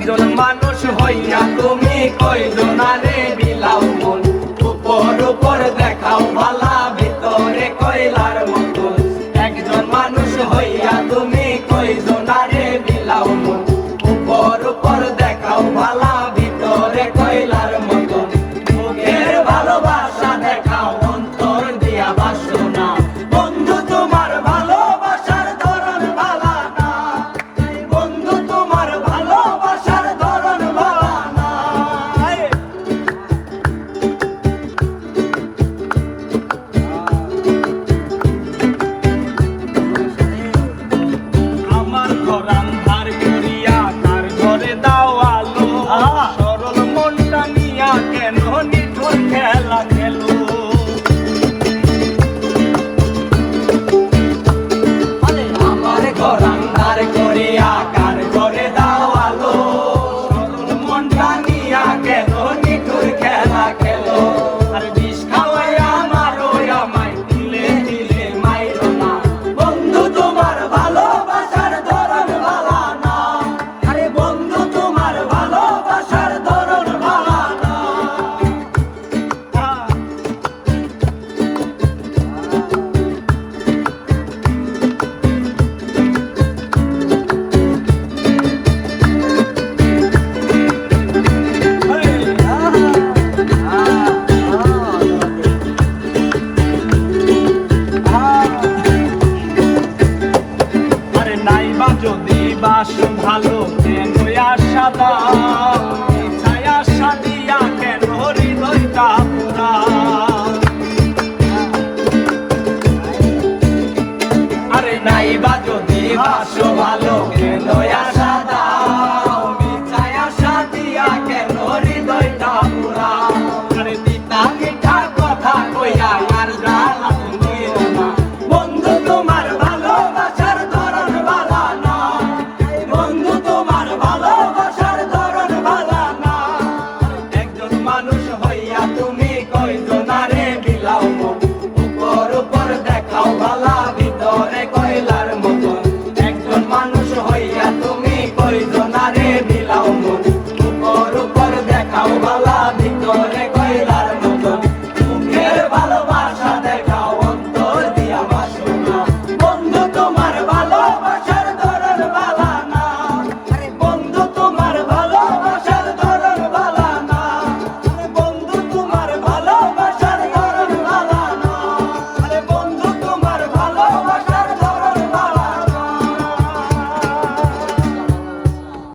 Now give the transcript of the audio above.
একজন মানুষ হইয়া তুমি কয়জনারে বিলাও মন উপর উপর দেখাও ভালা ভিতরে কয়লার মতন একজন মানুষ হইয়া তুমি কয়জনারে বিলাও মন উপর উপর দেখাও ভালা ভিতরে কয়লার মতন মুখের ভালোবাসা দেখাও অন্তর দিয়া বাসনা বন্ধু তোমার ভালোবাসার ধরন ভালা না বন্ধু তোমার ভালোবাসার ধরন ভালা না আমার ঘর আন্ধার করিয়া কার ঘরে দাও আলো সরল মনটা নিয়া কেন নিঠুর খেলা খেলো আমার ঘর আন্ধার করিয়া কার ঘরে দাও আলো সরল মনটা নিয়া কেন নিঠুর খেলা খেলো আর বিষ খাওয়াইয়া মারো আমায় দিলে দিলে মাইরো না বন্ধু তোমার ভালোবাসার ধরন ভালা না আরে বন্ধু তোমার ভালোবাসার ধরন ভালা না আরে নাইবা যদি বাস ভালো কেন আশা দাও ছায়া আশা দিয়া কেন হৃদয়টা পুরা আরে নাইবা